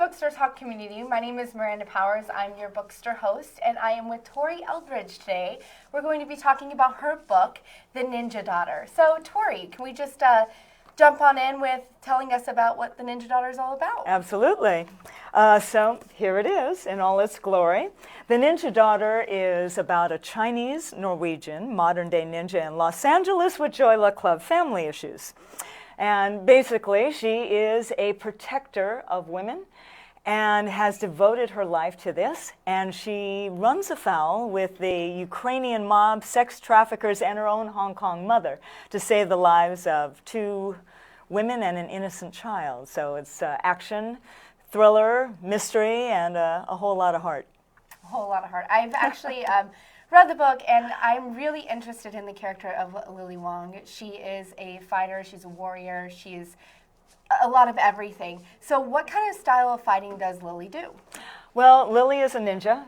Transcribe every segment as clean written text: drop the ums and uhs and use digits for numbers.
Bookstr Talk community. My name is Miranda Powers. I'm your Bookstr host, and I am with Tori Eldridge today. We're going to be talking about her book, The Ninja Daughter. So, Tori, can we just jump on in with telling us about what The Ninja Daughter is all about? Absolutely. So here it is in all its glory. The Ninja Daughter is about a Chinese-Norwegian modern-day ninja in Los Angeles with Joy Luck Club family issues. And basically, she is a protector of women and has devoted her life to this. And she runs afoul with the Ukrainian mob, sex traffickers, and her own Hong Kong mother to save the lives of two women and an innocent child. So it's action, thriller, mystery, and a whole lot of heart. A whole lot of heart. I've actually read the book, and I'm really interested in the character of Lily Wong. She is a fighter, she's a warrior, she's a lot of everything. So what kind of style of fighting does Lily do? Well, Lily is a ninja,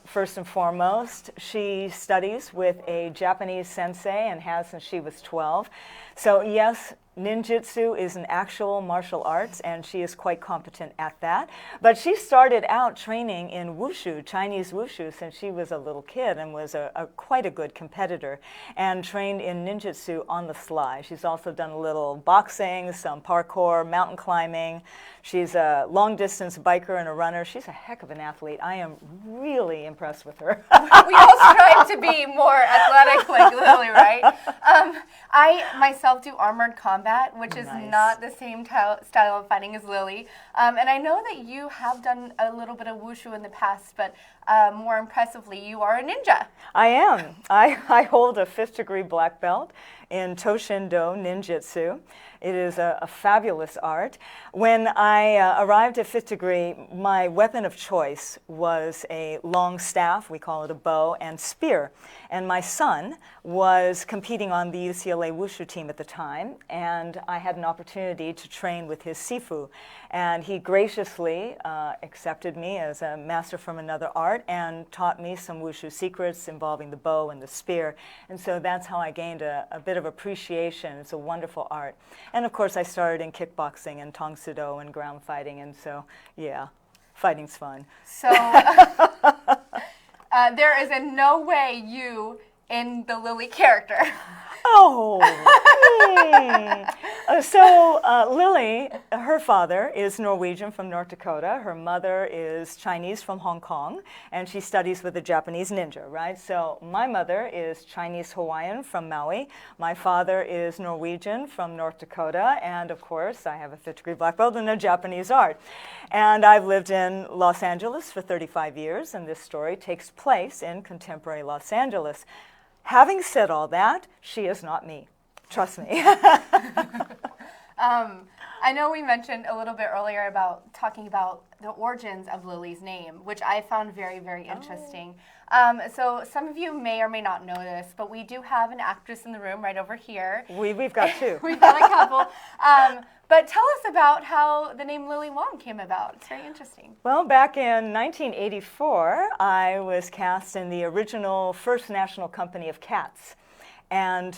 first and foremost. She studies with a Japanese sensei and has since she was 12. So yes, ninjutsu is an actual martial arts, and she is quite competent at that. But she started out training in wushu, Chinese wushu, since she was a little kid and was quite a good competitor, and trained in ninjutsu on the sly. She's also done a little boxing, some parkour, mountain climbing. She's a long-distance biker and a runner. She's a heck of an athlete. I am really impressed with her. We all strive to be more athletic like Lily, right? I myself do armored combat, which is not the same style of fighting as Lily. And I know that you have done a little bit of wushu in the past, but more impressively, you are a ninja. I am. I hold a 5th degree black belt in Toshindo Ninjutsu. It is a fabulous art. When I arrived at 5th degree, my weapon of choice was a long staff, we call it a bow, and spear. And my son was competing on the UCLA Wushu team at the time, and I had an opportunity to train with his sifu. And he graciously accepted me as a master from another art and taught me some wushu secrets involving the bow and the spear. And so that's how I gained a bit of appreciation. It's a wonderful art. And of course, I started in kickboxing and tong sudo and ground fighting, and so, yeah, fighting's fun. So there is in no way you in the Lily character. Oh. So Lily, her father is Norwegian from North Dakota. Her mother is Chinese from Hong Kong, and she studies with a Japanese ninja, right? So my mother is Chinese-Hawaiian from Maui. My father is Norwegian from North Dakota, and of course, I have a 5th degree black belt in a Japanese art. And I've lived in Los Angeles for 35 years, and this story takes place in contemporary Los Angeles. Having said all that, she is not me. Trust me. I know we mentioned a little bit earlier about talking about the origins of Lily's name, which I found very, very interesting. So some of you may or may not know this, but we do have an actress in the room right over here. We've got two. We've got a couple. But tell us about how the name Lily Wong came about. It's very interesting. Well, back in 1984, I was cast in the original First National Company of Cats. And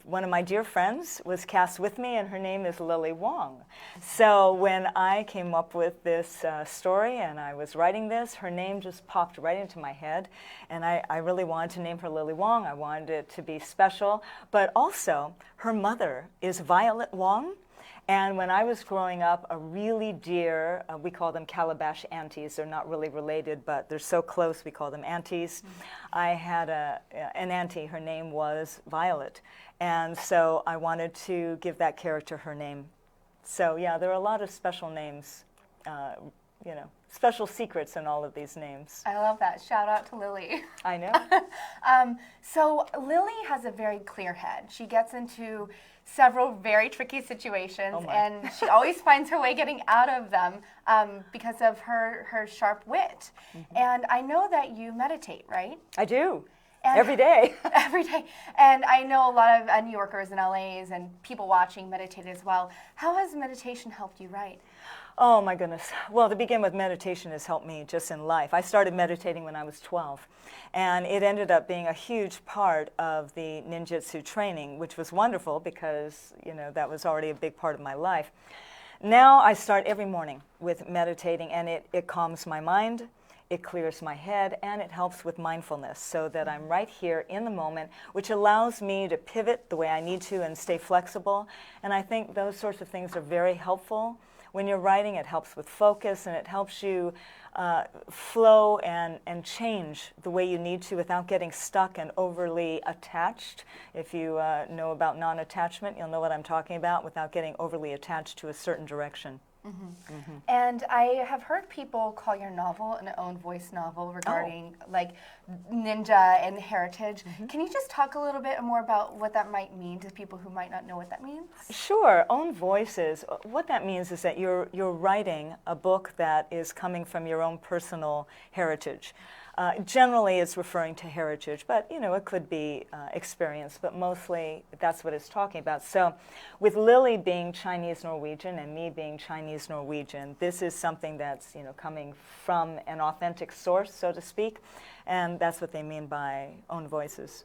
one of my dear friends was cast with me, and her name is Lily Wong. So when I came up with this story and I was writing this, her name just popped right into my head. And I really wanted to name her Lily Wong. I wanted it to be special. But also, her mother is Violet Wong. And when I was growing up, a really dear, we call them calabash aunties. They're not really related, but they're so close, we call them aunties. Mm-hmm. I had an auntie, her name was Violet. And so I wanted to give that character her name. So yeah, there are a lot of special names, special secrets in all of these names. I love that. Shout out to Lily. I know. So Lily has a very clear head. She gets into several very tricky situations, and she always finds her way getting out of them because of her sharp wit. Mm-hmm. And I know that you meditate, right? I do. And every day. Every day. And I know a lot of New Yorkers and LAs and people watching meditate as well. How has meditation helped you write? Oh my goodness. Well, to begin with, meditation has helped me just in life. I started meditating when I was 12, and it ended up being a huge part of the ninjutsu training, which was wonderful because, that was already a big part of my life. Now I start every morning with meditating, and it calms my mind, it clears my head, and it helps with mindfulness so that I'm right here in the moment, which allows me to pivot the way I need to and stay flexible. And I think those sorts of things are very helpful. When you're writing, it helps with focus, and it helps you flow and change the way you need to without getting stuck and overly attached. If you know about non-attachment, you'll know what I'm talking about, without getting overly attached to a certain direction. Mm-hmm. Mm-hmm. And I have heard people call your novel an own voice novel regarding like ninja and heritage. Mm-hmm. Can you just talk a little bit more about what that might mean to people who might not know what that means? Sure. Own voices. What that means is that you're writing a book that is coming from your own personal heritage. Generally, it's referring to heritage, but it could be experience, but mostly that's what it's talking about. So with Lily being Chinese-Norwegian and me being Chinese-Norwegian, this is something that's coming from an authentic source, so to speak, and that's what they mean by own voices.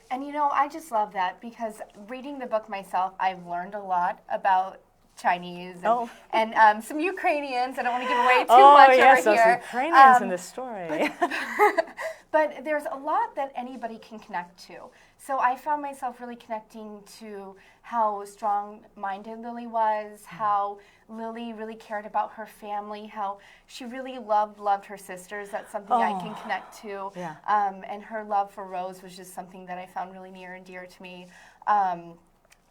And I just love that, because reading the book myself, I've learned a lot about Chinese and some Ukrainians. I don't want to give away too much yes, over here. Those Ukrainians in this story. But there's a lot that anybody can connect to. So I found myself really connecting to how strong-minded Lily was, how Lily really cared about her family, how she really loved her sisters. That's something I can connect to. Yeah. And her love for Rose was just something that I found really near and dear to me.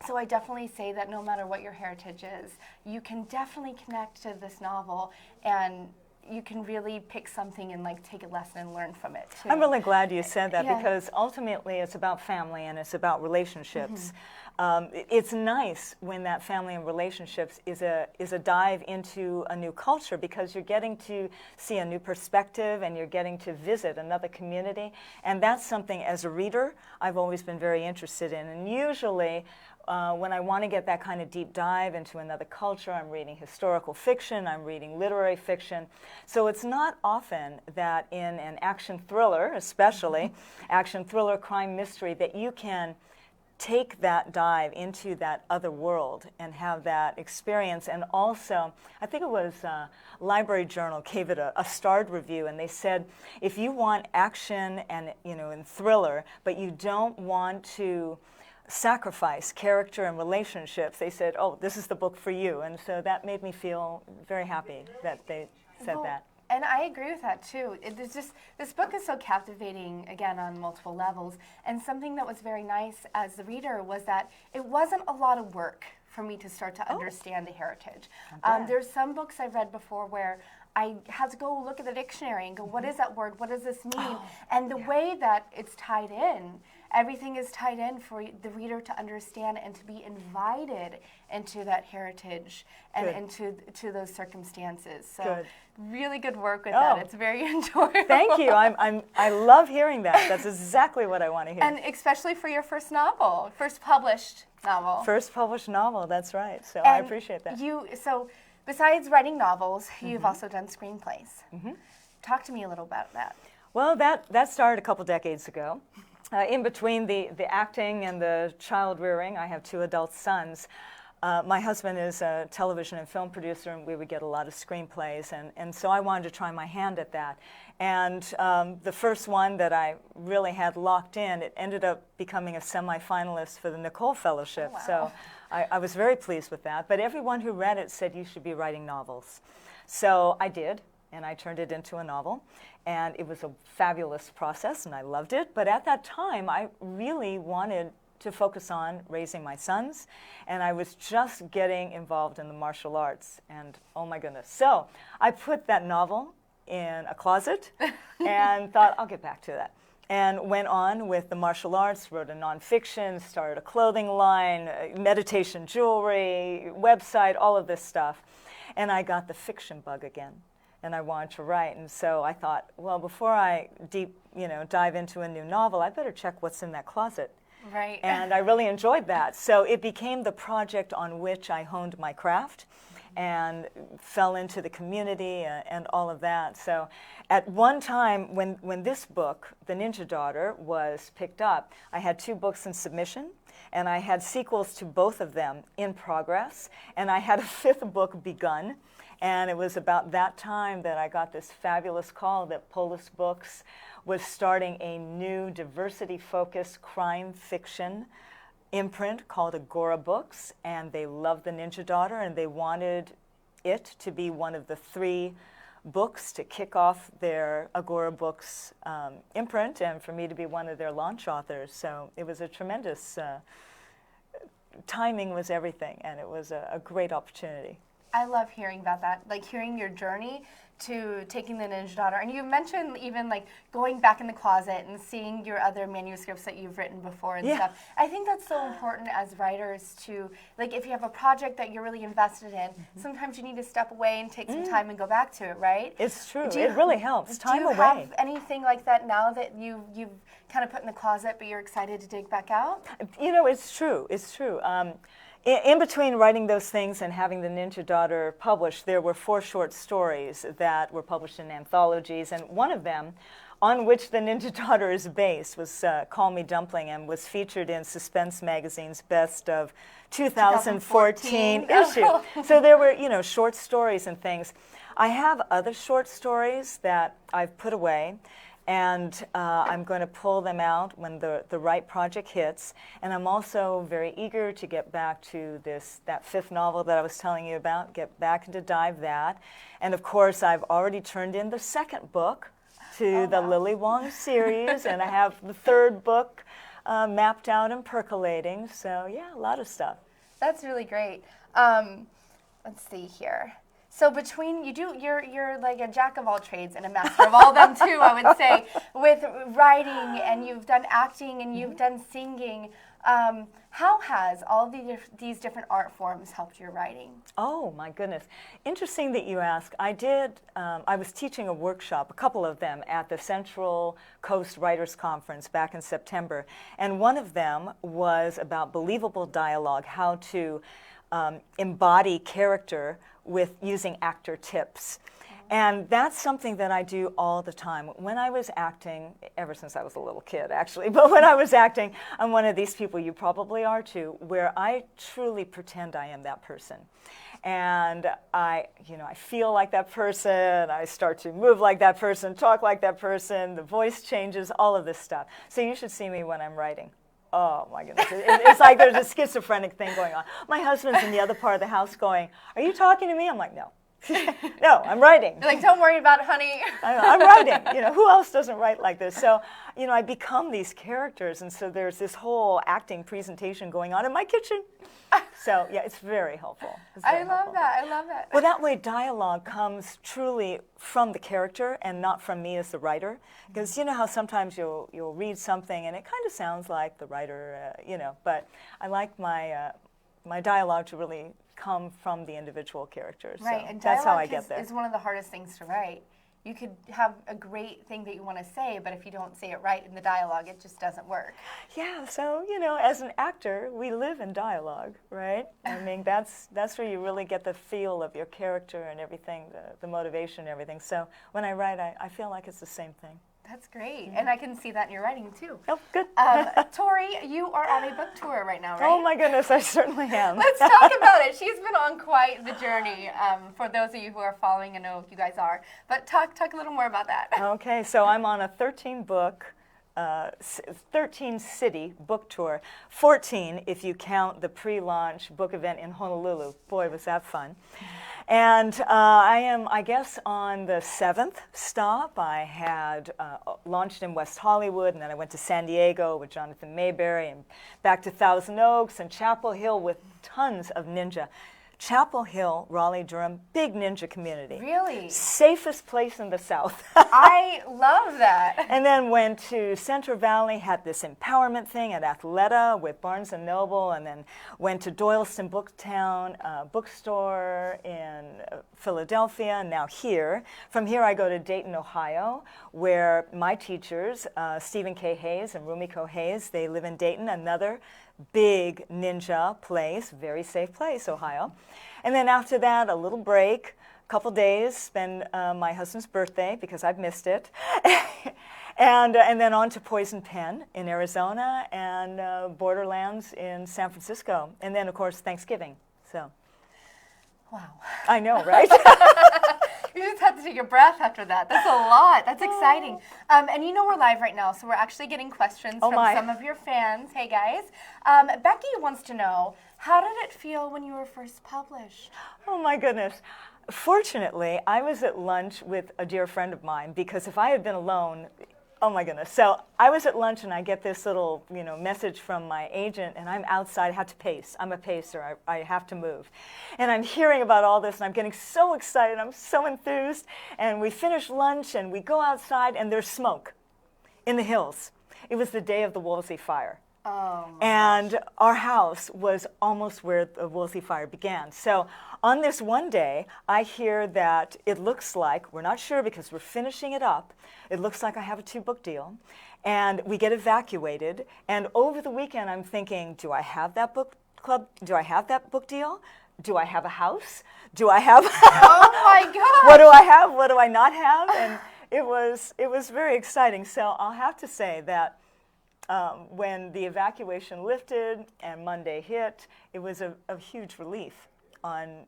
So I definitely say that no matter what your heritage is, you can definitely connect to this novel, and you can really pick something and take a lesson and learn from it too. I'm really glad you said that, because ultimately it's about family and it's about relationships. Mm-hmm. It's nice when that family and relationships is a dive into a new culture, because you're getting to see a new perspective and you're getting to visit another community, and that's something as a reader I've always been very interested in. And usually when I want to get that kind of deep dive into another culture, I'm reading historical fiction, I'm reading literary fiction. So it's not often that in an action thriller, especially action thriller, crime mystery, that you can take that dive into that other world and have that experience. And also, I think it was Library Journal gave it a starred review, and they said, if you want action and and thriller, but you don't want to sacrifice character and relationships, they said, this is the book for you. And so that made me feel very happy that they said that. And I agree with that too. This book is so captivating, again, on multiple levels. And something that was very nice as the reader was that it wasn't a lot of work for me to start to understand the heritage. There's some books I've read before where I had to go look at the dictionary and go, what is that word? What does this mean? And the way that it's tied in, everything is tied in for the reader to understand and to be invited into that heritage and into those circumstances. So really good work with that. It's very enjoyable. Thank you. I love hearing that. That's exactly what I want to hear. And especially for your first novel, first published novel. First published novel, that's right. So I appreciate that. So besides writing novels, you've also done screenplays. Mm-hmm. Talk to me a little about that. Well, that started a couple decades ago. In between the acting and the child rearing, I have 2 adult sons. My husband is a television and film producer, and we would get a lot of screenplays, and so I wanted to try my hand at that. And the first one that I really had locked in, it ended up becoming a semi-finalist for the Nicole Fellowship. Oh, wow. So I was very pleased with that. But everyone who read it said you should be writing novels. So I did, and I turned it into a novel. And it was a fabulous process, and I loved it. But at that time, I really wanted to focus on raising my sons, and I was just getting involved in the martial arts, and oh my goodness. So I put that novel in a closet and thought, I'll get back to that. And went on with the martial arts, wrote a nonfiction, started a clothing line, meditation jewelry, website, all of this stuff. And I got the fiction bug again. And I wanted to write, and so I thought, well, before I dive into a new novel, I better check what's in that closet. Right. And I really enjoyed that. So it became the project on which I honed my craft and fell into the community and all of that. So at one time, when this book, The Ninja Daughter, was picked up, I had 2 books in submission. and I had sequels to both of them in progress, and I had a 5th book begun. And it was about that time that I got this fabulous call that Polis Books was starting a new diversity-focused crime fiction imprint called Agora Books, and they loved The Ninja Daughter, and they wanted it to be one of the 3 books to kick off their Agora Books imprint, and for me to be one of their launch authors. So it was a tremendous, timing was everything, and it was a great opportunity. I love hearing about that, like hearing your journey to taking the Ninja Daughter. And you mentioned even like going back in the closet and seeing your other manuscripts that you've written before and stuff. I think that's so important as writers to, like if you have a project that you're really invested in, sometimes you need to step away and take some time and go back to it, right? It's true. It really helps. Time away. Do you have anything like that now that you've kind of put in the closet but you're excited to dig back out? You know, it's true. It's true. In between writing those things and having The Ninja Daughter published, there were 4 short stories that were published in anthologies, and one of them, on which The Ninja Daughter is based, was Call Me Dumpling, and was featured in Suspense Magazine's Best of 2014 issue. So there were, you know, short stories and things. I have other short stories that I've put away, and I'm going to pull them out when the right project hits. And I'm also very eager to get back to that 5th novel that I was telling you about, get back into dive that. And of course, I've already turned in the 2nd book to the Lily Wong series, and I have the 3rd book mapped out and percolating. So yeah, a lot of stuff. That's really great. Let's see here. So between you're like a jack of all trades and a master of all them too, I would say, with writing, and you've done acting and you've done singing. How has all these different art forms helped your writing? Oh my goodness. Interesting that you ask. I was teaching a workshop, a couple of them, at the Central Coast Writers Conference back in September. And one of them was about believable dialogue, how to embody character with using actor tips. And that's something that I do all the time. When I was acting, ever since I was a little kid actually, but when I was acting, I'm one of these people, you probably are too, where I truly pretend I am that person. And I feel like that person, I start to move like that person, talk like that person, the voice changes, all of this stuff. So you should see me when I'm writing. Oh my goodness, it's like there's a schizophrenic thing going on. My husband's in the other part of the house going, "Are you talking to me?" I'm like, "No." No, I'm writing. You're like, "Don't worry about it, honey." I'm writing. You know, who else doesn't write like this? So, you know, I become these characters, and so there's this whole acting presentation going on in my kitchen. So, yeah, it's very helpful. I love that. Well, that way dialogue comes truly from the character and not from me as the writer. Because you know how sometimes you'll read something and it kind of sounds like the writer, but I like my dialogue to really come from the individual characters. Right, so and that's how I get there. is one of the hardest things to write. You could have a great thing that you want to say, but if you don't say it right in the dialogue, it just doesn't work. Yeah, so, you know, as an actor, we live in dialogue, right? I mean, that's where you really get the feel of your character and everything, the motivation and everything. So when I write, I feel like it's the same thing. That's great, and I can see that in your writing too. Oh, good. Tori, you are on a book tour right now, right? Oh my goodness, I certainly am. Let's talk about it. She's been on quite the journey. For those of you who are following, I know you guys are, but talk a little more about that. Okay, so I'm on a 13-city book tour, 14 if you count the pre-launch book event in Honolulu. Boy, was that fun. And I am, I guess, on the 7th stop. I had launched in West Hollywood, and then I went to San Diego with Jonathan Mayberry, and back to Thousand Oaks and Chapel Hill with tons of ninja. Chapel Hill, Raleigh-Durham, big ninja community. Really? Safest place in the South. I love that. And then went to Center Valley, had this empowerment thing at Athleta with Barnes & Noble, and then went to Doylestown Booktown bookstore in Philadelphia, and now here. From here I go to Dayton, Ohio, where my teachers, Stephen K. Hayes and Rumiko Hayes, they live in Dayton, another big ninja place, very safe place, Ohio. And then after that, a little break couple days, spend my husband's birthday because I've missed it, and then on to Poison Pen in Arizona and Borderlands in San Francisco, and then of course Thanksgiving. So, wow. I know, right? You just had to take a breath after that. That's a lot. That's exciting. And you know we're live right now, so we're actually getting questions from some of your fans. Hey, guys. Becky wants to know, how did it feel when you were first published? Oh, my goodness. Fortunately, I was at lunch with a dear friend of mine, because if I had been alone, oh my goodness. So I was at lunch and I get this little, message from my agent, and I'm outside. I have to pace. I'm a pacer. I have to move. And I'm hearing about all this and I'm getting so excited. I'm so enthused. And we finish lunch and we go outside and there's smoke in the hills. It was the day of the Woolsey fire. Oh, and our house was almost where the Woolsey fire began. So on this one day, I hear that it looks like, we're not sure because we're finishing it up, it looks like I have a 2-book deal, and we get evacuated. And over the weekend, I'm thinking, do I have that book club? Do I have that book deal? Do I have a house? Do I have? Oh my God! What do I have? What do I not have? And it was very exciting. So I'll have to say that when the evacuation lifted and Monday hit, it was a huge relief on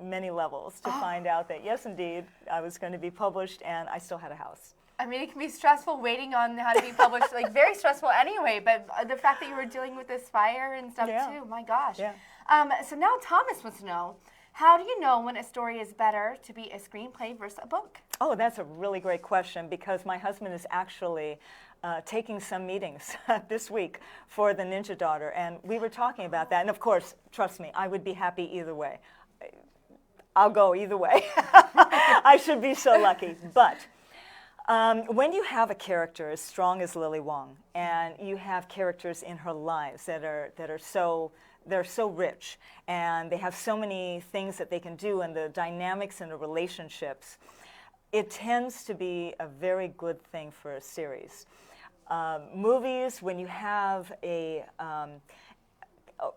many levels to find out that, yes, indeed, I was going to be published and I still had a house. I mean, it can be stressful waiting on how to be published, like very stressful anyway, but the fact that you were dealing with this fire and stuff too, my gosh. Yeah. So now Thomas wants to know, how do you know when a story is better to be a screenplay versus a book? Oh, that's a really great question, because my husband is actually taking some meetings this week for the Ninja Daughter, and we were talking about that. And of course, trust me, I would be happy either way. I'll go either way. I should be so lucky. But when you have a character as strong as Lily Wong, and you have characters in her lives that are so rich, and they have so many things that they can do, and the dynamics and the relationships, it tends to be a very good thing for a series. Movies, when you have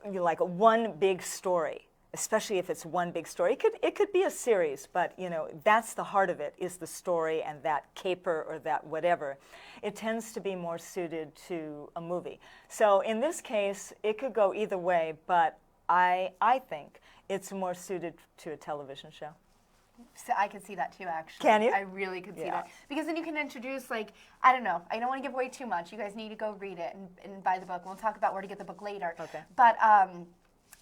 like one big story, especially if it's one big story, it could be a series, but that's the heart of it, is the story and that caper or that whatever. It tends to be more suited to a movie. So in this case, it could go either way, but I think it's more suited to a television show. So I could see that too, actually. Can you? I really could see that. Because then you can introduce, like, I don't know, I don't want to give away too much. You guys need to go read it and buy the book. We'll talk about where to get the book later. Okay. But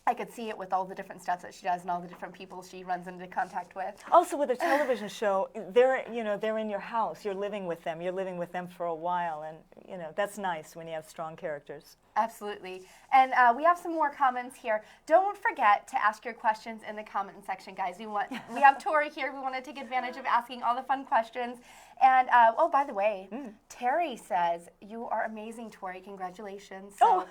I could see it with all the different stuff that she does and all the different people she runs into contact with. Also, with a television show, they're in your house. You're living with them. You're living with them for a while, and that's nice when you have strong characters. Absolutely. And we have some more comments here. Don't forget to ask your questions in the comment section, guys. We have Tori here. We want to take advantage of asking all the fun questions. And oh, by the way, Terry says, "You are amazing, Tori. Congratulations." So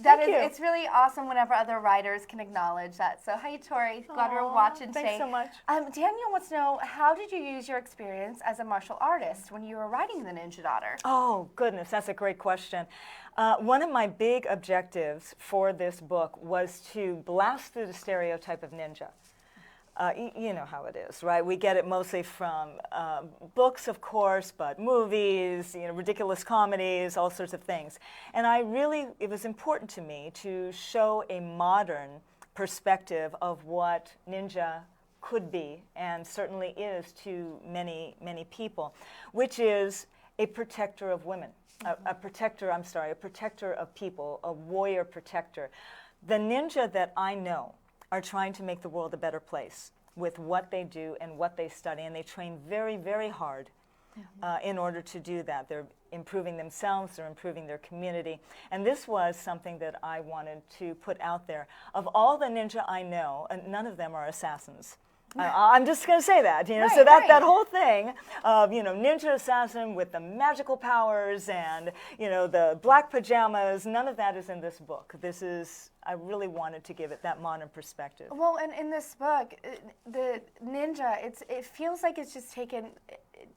Thank you. It's really awesome whenever other writers can acknowledge that. So hi, Tori. Glad you're watching today. Thanks so much. Daniel wants to know, how did you use your experience as a martial artist when you were writing The Ninja Daughter? Oh, goodness, that's a great question. One of my big objectives for this book was to blast through the stereotype of ninja. You know how it is, right? We get it mostly from books, of course, but movies, ridiculous comedies, all sorts of things. And it was important to me to show a modern perspective of what ninja could be, and certainly is to many, many people, which is a protector of women, a protector of people, a warrior protector. The ninja that I know are trying to make the world a better place with what they do and what they study, and they train very, very hard in order to do that. They're improving themselves, they're improving their community, and this was something that I wanted to put out there. Of all the ninja I know, none of them are assassins. I'm just going to say that, so that whole thing of, ninja assassin with the magical powers and, the black pajamas, none of that is in this book. I really wanted to give it that modern perspective. Well, and in this book, the ninja, it feels like it's just taken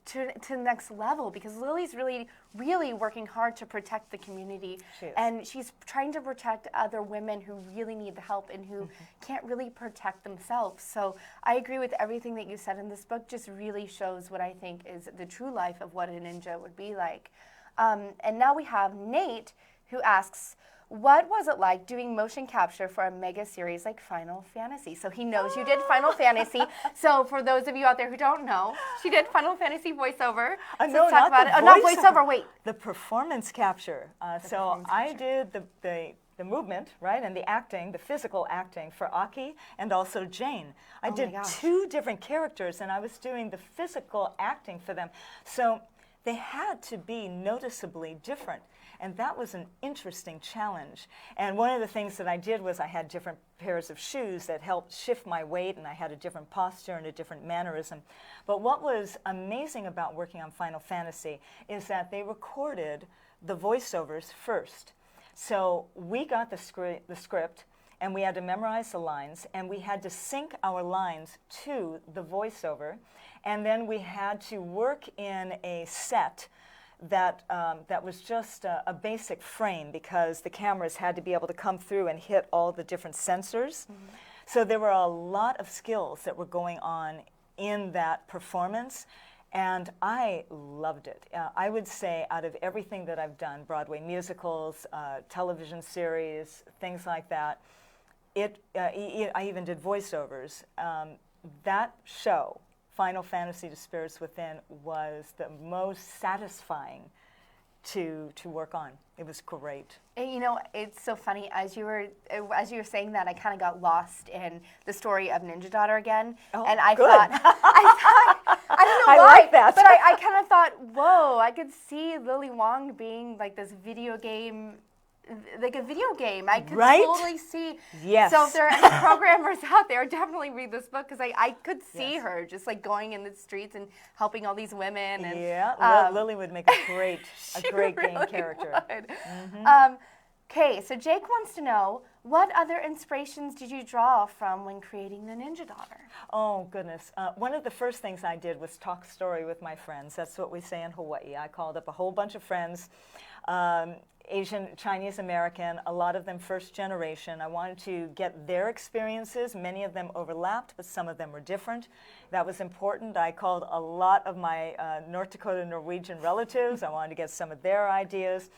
to the next level, because Lily's really working hard to protect the community. And she's trying to protect other women who really need the help and who can't really protect themselves. So I agree with everything that you said in this book. Just really shows what I think is the true life of what a ninja would be like. And now we have Nate, who asks, what was it like doing motion capture for a mega series like Final Fantasy? So he knows you did Final Fantasy. So for those of you out there who don't know, she did Final Fantasy voiceover. No, talk about it. Not voiceover, wait. The performance capture. I did the movement, right, and the acting, the physical acting for Aki and also Jane. I did 2 different characters, and I was doing the physical acting for them. So they had to be noticeably different. And that was an interesting challenge. And one of the things that I did was I had different pairs of shoes that helped shift my weight, and I had a different posture and a different mannerism. But what was amazing about working on Final Fantasy is that they recorded the voiceovers first. So we got the script, and we had to memorize the lines, and we had to sync our lines to the voiceover, and then we had to work in a set that was just a basic frame, because the cameras had to be able to come through and hit all the different sensors. So there were a lot of skills that were going on in that performance, and I loved it. I would say out of everything that I've done, Broadway musicals, television series, things like that, I even did voiceovers. That show, Final Fantasy: The Spirits Within, was the most satisfying to work on. It was great. And, you know, it's so funny, as you were saying that, I kind of got lost in the story of Ninja Daughter again. Oh, and I good. thought, I don't know why, like that. but I kind of thought, whoa, I could see Lily Wong being like this video game, like a video game. I could totally see. Yes. So if there are any programmers out there, definitely read this book, because I could see her just like going in the streets and helping all these women. And, yeah, Lily would make a great game character. Okay, so Jake wants to know, what other inspirations did you draw from when creating the Ninja Daughter? Oh, goodness. One of the first things I did was talk story with my friends. That's what we say in Hawaii. I called up a whole bunch of friends, Asian, Chinese American, a lot of them first generation. I wanted to get their experiences. Many of them overlapped, but some of them were different. That was important. I called a lot of my North Dakota Norwegian relatives. I wanted to get some of their ideas.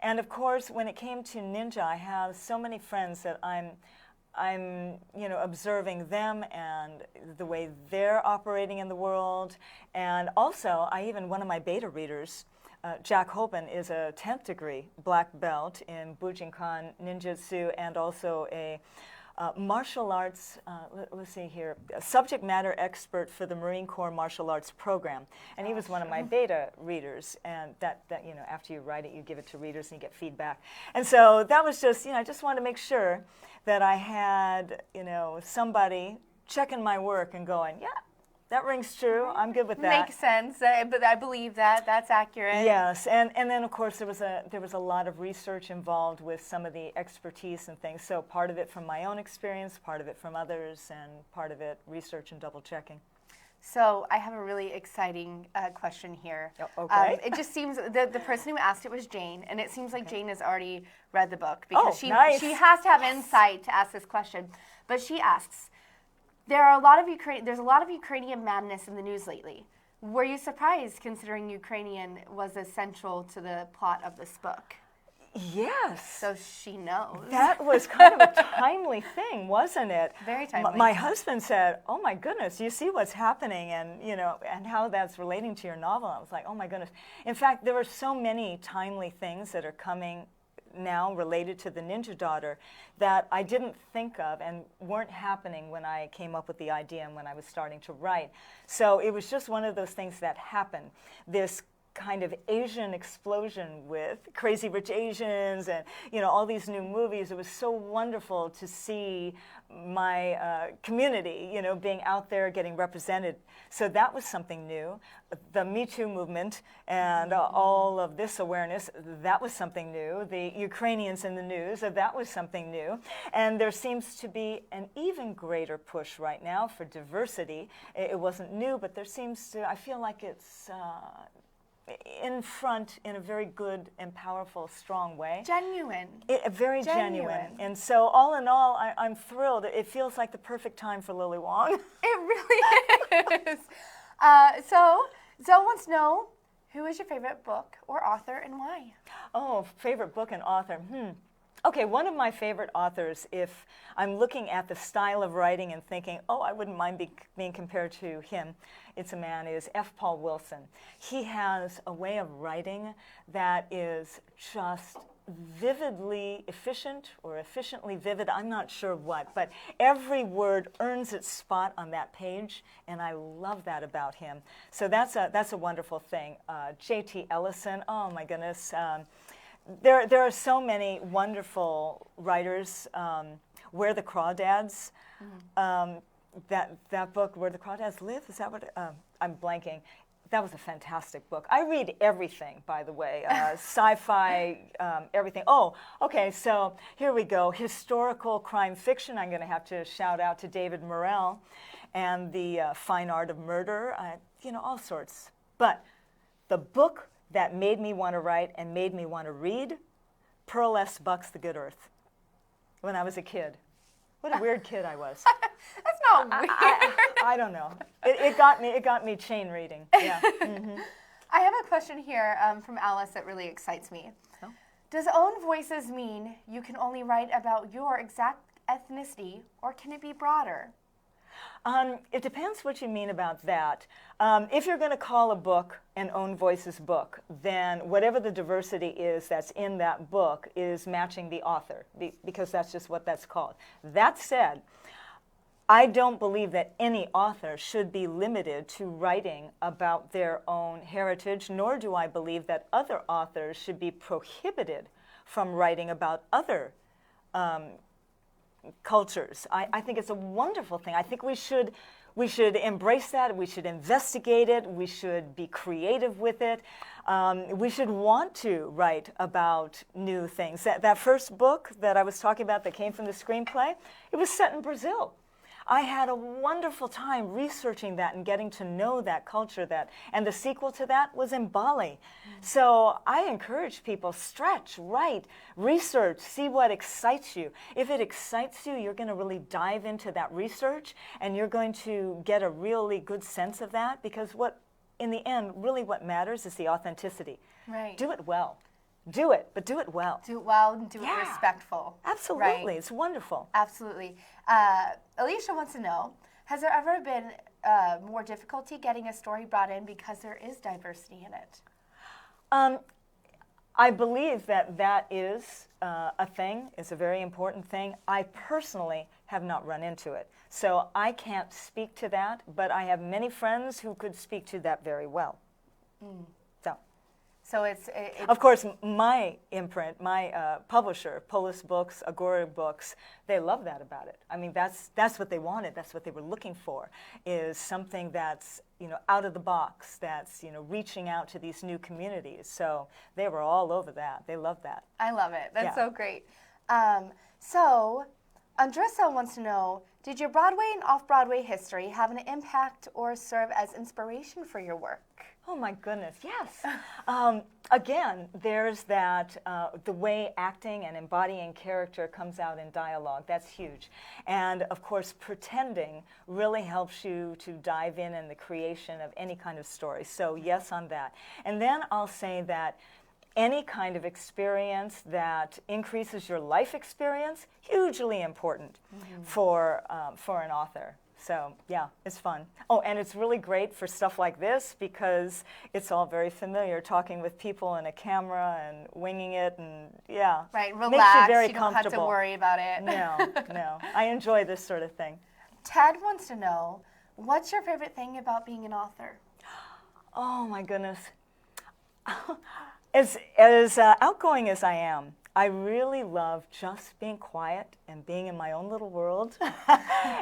And of course, when it came to ninja, I have so many friends that I'm observing them and the way they're operating in the world. And also, one of my beta readers, Jack Hoban, is a 10th degree black belt in Bujinkan Ninjutsu, and also a martial arts, let's see here, a subject matter expert for the Marine Corps Martial Arts Program. And he was one of my beta readers, and that after you write it, you give it to readers and you get feedback. And so that was just, I just wanted to make sure that I had, somebody checking my work and going, yeah, that rings true. I'm good with that. Makes sense, but I believe that. That's accurate. Yes, and then of course there was a lot of research involved with some of the expertise and things. So part of it from my own experience, part of it from others, and part of it research and double checking. So I have a really exciting question here. Okay. It just seems the person who asked it was Jane, and it seems like Jane has already read the book, because she has to have insight to ask this question. But she asks, there's a lot of Ukrainian madness in the news lately. Were you surprised, considering Ukrainian was essential to the plot of this book? Yes. So she knows. That was kind of a timely thing, wasn't it? Very timely. My husband said, "Oh my goodness, you see what's happening, and and how that's relating to your novel." I was like, "Oh my goodness." In fact, there are so many timely things that are coming now related to the Ninja Daughter that I didn't think of and weren't happening when I came up with the idea and when I was starting to write. So it was just one of those things that happened. This kind of Asian explosion with Crazy Rich Asians and, you know, all these new movies. It was so wonderful to see my community, you know, being out there getting represented. So that was something new. The Me Too movement and all of this awareness, that was something new. The Ukrainians in the news, that was something new. And there seems to be an even greater push right now for diversity. It wasn't new, but there seems to, I feel like it's in front in a very good and powerful, strong way. Genuine. Very genuine. And so all in all, I'm thrilled. It feels like the perfect time for Lily Wong. It really is. So Zoe wants to know, who is your favorite book or author and why? Oh, favorite book and author. Okay, one of my favorite authors, if I'm looking at the style of writing and thinking, oh, I wouldn't mind being compared to him, it's a man, is F. Paul Wilson. He has a way of writing that is just vividly efficient or efficiently vivid, I'm not sure what, but every word earns its spot on that page, and I love that about him. So that's a wonderful thing. J.T. Ellison, oh my goodness. There are so many wonderful writers. Where the Crawdads, that book, Where the Crawdads Live, is that what, I'm blanking. That was a fantastic book. I read everything, by the way, sci-fi, everything. Oh, okay, so here we go. Historical crime fiction. I'm going to have to shout out to David Morrell and the Fine Art of Murder, you know, all sorts. But the book that made me want to write and made me want to read, Pearl S. Buck's The Good Earth, when I was a kid. What a weird kid I was. That's not weird. I don't know. It got me chain reading. Yeah. I have a question here from Alice that really excites me. Oh. Does own voices mean you can only write about your exact ethnicity, or can it be broader? It depends what you mean about that. If you're going to call a book an own voices book, then whatever the diversity is that's in that book is matching the author, because that's just what that's called. That said, I don't believe that any author should be limited to writing about their own heritage, nor do I believe that other authors should be prohibited from writing about other cultures. I think it's a wonderful thing. I think we should embrace that. We should investigate it. We should be creative with it. We should want to write about new things. That first book that I was talking about that came from the screenplay, it was set in Brazil. I had a wonderful time researching that and getting to know that culture, and the sequel to that was in Bali. So I encourage people, stretch, write, research, see what excites you. If it excites you, you're going to really dive into that research, and you're going to get a really good sense of that, because in the end, really what matters is the authenticity. Right. Do it well. Do it, but do it well. Do it well and do it respectful. Absolutely. Right? It's wonderful. Absolutely. Alicia wants to know, has there ever been more difficulty getting a story brought in because there is diversity in it? I believe that is a thing. It's a very important thing. I personally have not run into it. So I can't speak to that, but I have many friends who could speak to that very well. So it's of course, my imprint, my publisher, Polis Books, Agora Books, they love that about it. I mean, that's what they wanted. That's what they were looking for, is something that's, you know, out of the box, that's, you know, reaching out to these new communities. So they were all over that. They love that. I love it. That's so great. So Andressa wants to know, did your Broadway and off-Broadway history have an impact or serve as inspiration for your work? Oh my goodness, yes. Again, there's that, the way acting and embodying character comes out in dialogue. That's huge. And of course, pretending really helps you to dive in the creation of any kind of story. So yes on that. And then I'll say that any kind of experience that increases your life experience, hugely important for an author. So yeah, it's fun. Oh, and it's really great for stuff like this because it's all very familiar, talking with people and a camera and winging it, and yeah. Right, relax, makes you very you don't have to worry about it. No. I enjoy this sort of thing. Ted wants to know, what's your favorite thing about being an author? Oh my goodness. As outgoing as I am, I really love just being quiet and being in my own little world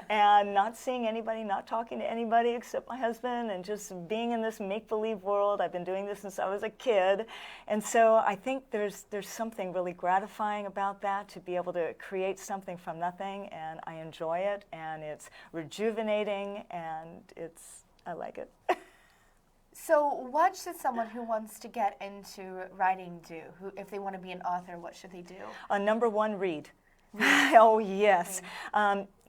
and not seeing anybody, not talking to anybody except my husband, and just being in this make-believe world. I've been doing this since I was a kid. And so I think there's something really gratifying about that, to be able to create something from nothing, and I enjoy it, and it's rejuvenating, and I like it. So what should someone who wants to get into writing do? If they want to be an author, what should they do? Number one, read. Oh, yes.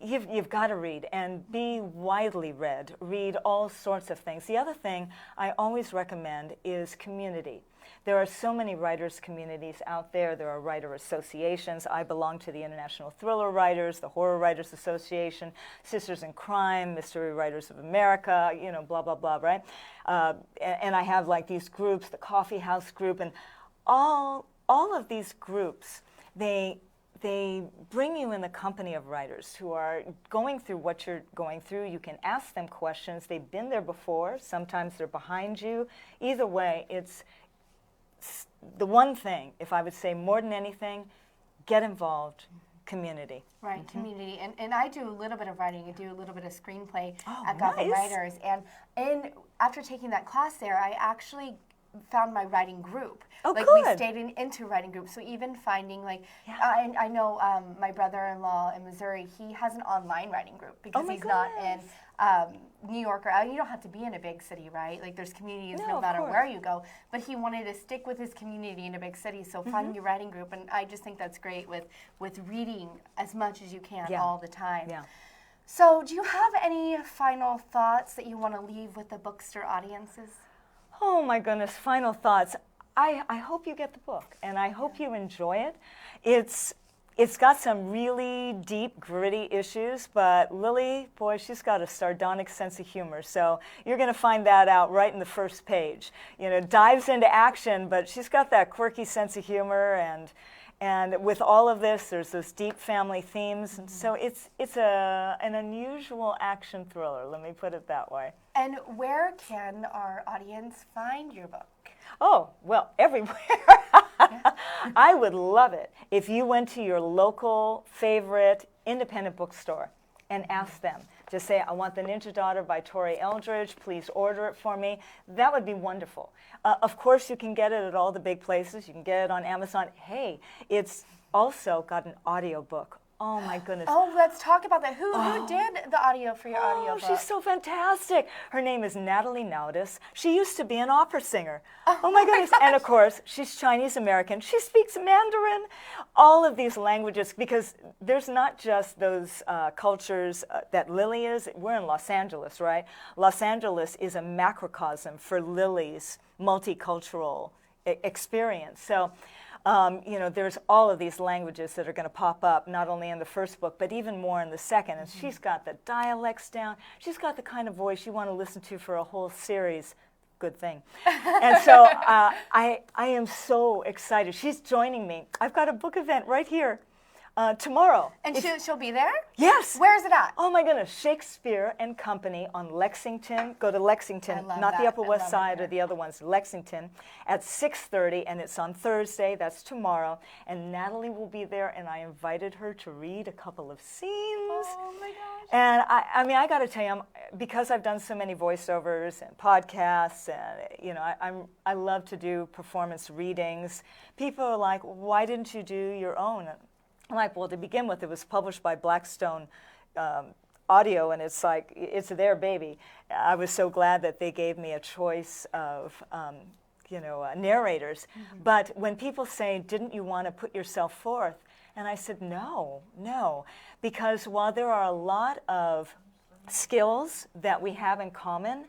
You've got to read and be widely read. Read all sorts of things. The other thing I always recommend is community. There are so many writers' communities out there. There are writer associations. I belong to the International Thriller Writers, the Horror Writers Association, Sisters in Crime, Mystery Writers of America, blah, blah, blah, right? And I have like these groups, the Coffee House group, and all of these groups, they bring you in the company of writers who are going through what you're going through. You can ask them questions. They've been there before. Sometimes they're behind you. Either way, it's the one thing, if I would say more than anything, get involved, community. Right, community. And I do a little bit of writing. I do a little bit of screenplay at nice. Gothic Writers. And after taking that class there, I actually found my writing group. Oh, like good. we stayed into writing groups. So even finding I know my brother-in-law in Missouri, he has an online writing group because he's not in New York, or you don't have to be in a big city, right? Like there's communities no matter where you go. But he wanted to stick with his community in a big city, so finding your writing group, and I just think that's great with reading as much as you can all the time. Yeah. So do you have any final thoughts that you want to leave with the Bookstr audiences? Oh my goodness, final thoughts. I hope you get the book, and I hope you enjoy it. It's got some really deep, gritty issues, but Lily, boy, she's got a sardonic sense of humor. So you're going to find that out right in the first page. Dives into action, but she's got that quirky sense of humor, and with all of this, there's those deep family themes. And so it's an unusual action thriller, let me put it that way. And where can our audience find your book? Oh, well, everywhere. I would love it if you went to your local favorite independent bookstore and asked them. Just say, I want The Ninja Daughter by Tori Eldridge. Please order it for me. That would be wonderful. Of course, you can get it at all the big places. You can get it on Amazon. Hey, it's also got an audiobook. Oh, my goodness. Oh, let's talk about that. Who did the audio for your audiobook? Oh, she's so fantastic. Her name is Natalie Naudis. She used to be an opera singer. Oh my goodness. And of course, she's Chinese-American. She speaks Mandarin. All of these languages, because there's not just those cultures that Lily is. We're in Los Angeles, right? Los Angeles is a macrocosm for Lily's multicultural experience. So, there's all of these languages that are going to pop up, not only in the first book, but even more in the second. And she's got the dialects down. She's got the kind of voice you want to listen to for a whole series. Good thing. And so I am so excited. She's joining me. I've got a book event right here tomorrow. And she'll be there? Yes. Where is it at? Oh my goodness, Shakespeare and Company on Lexington. Go to Lexington, not the Upper West Side or the other ones, Lexington, at 6:30, and it's on Thursday, that's tomorrow. And Natalie will be there, and I invited her to read a couple of scenes. Oh my gosh. And I got to tell you, because I've done so many voiceovers and podcasts, and I love to do performance readings. People are like, why didn't you do your own? I'm like, well, to begin with, it was published by Blackstone Audio, and it's like, it's their baby. I was so glad that they gave me a choice of, narrators. But when people say, didn't you want to put yourself forth? And I said, no, because while there are a lot of skills that we have in common,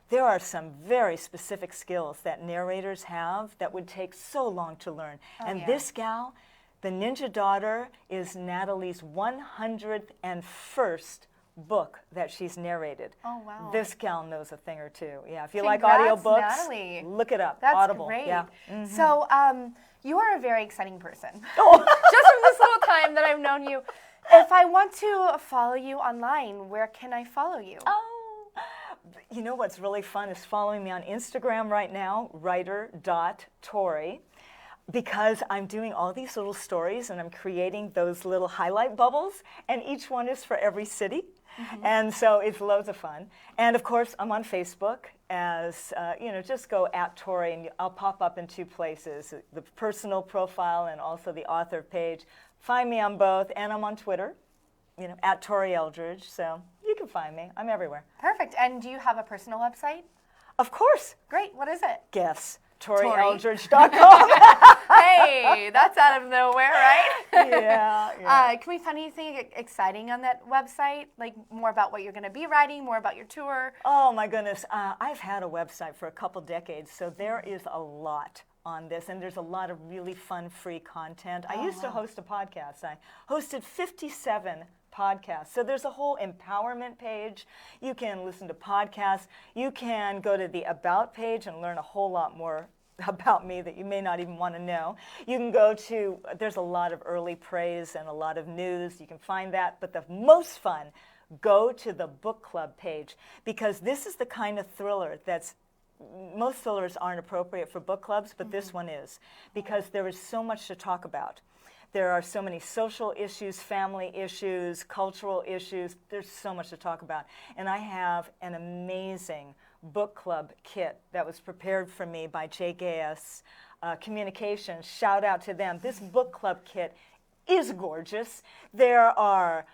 there are some very specific skills that narrators have that would take so long to learn. This gal, The Ninja Daughter, is Natalie's 101st book that she's narrated. Oh, wow. This gal knows a thing or two. Yeah, if you Congrats, like audiobooks, Natalie. look it up. That's Audible. great. Yeah. So you are a very exciting person. Just from this little time that I've known you. If I want to follow you online, where can I follow you? you know what's really fun is following me on Instagram right now, writer.tori, because I'm doing all these little stories and I'm creating those little highlight bubbles, and each one is for every city. And so it's loads of fun. And of course, I'm on Facebook as, just go @Tori and I'll pop up in 2 places, the personal profile and also the author page. Find me on both, and I'm on Twitter, @Tori Eldridge, so you can find me. I'm everywhere. Perfect. And do you have a personal website? Of course. Great. What is it? Guess. ToriEldridge.com. Hey, that's out of nowhere, right? Yeah. Can we find anything exciting on that website? Like more about what you're going to be writing, more about your tour? Oh my goodness. I've had a website for a couple decades, so there is a lot on this, and there's a lot of really fun free content. I used to host a podcast. I hosted 57 podcasts. So there's a whole empowerment page. You can listen to podcasts. You can go to the About page and learn a whole lot more about me that you may not even want to know. You can go to, there's a lot of early praise and a lot of news. You can find that. But the most fun, go to the book club page, because this is the kind of thriller that's, most thrillers aren't appropriate for book clubs, but this one is, because there is so much to talk about. There are so many social issues, family issues, cultural issues. There's so much to talk about. And I have an amazing book club kit that was prepared for me by JKS Communications. Shout out to them. This book club kit is gorgeous. There are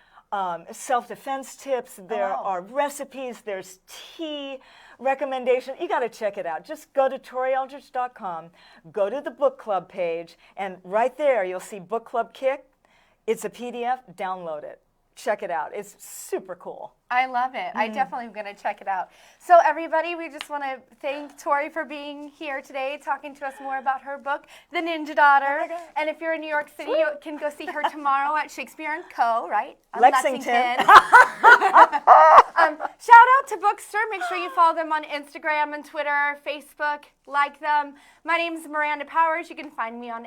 self-defense tips. There are recipes. There's tea recommendations. You got to check it out. Just go to ToriEldridge.com, go to the book club page, and right there you'll see book club kit. It's a PDF. Download it. Check it out. It's super cool. I love it. I definitely am going to check it out. So everybody, we just want to thank Tori for being here today, talking to us more about her book, The Ninja Daughter. And if you're in New York City, you can go see her tomorrow at Shakespeare & Co., right? On Lexington. Shout out to Bookstr. Make sure you follow them on Instagram and Twitter, Facebook, like them. My name is Miranda Powers. You can find me on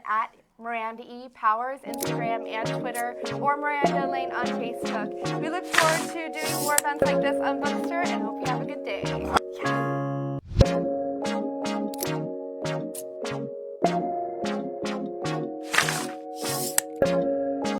@Miranda E. Powers, Instagram and Twitter, or Miranda Lane on Facebook. We look forward to doing more events like this on Bookstr, and hope you have a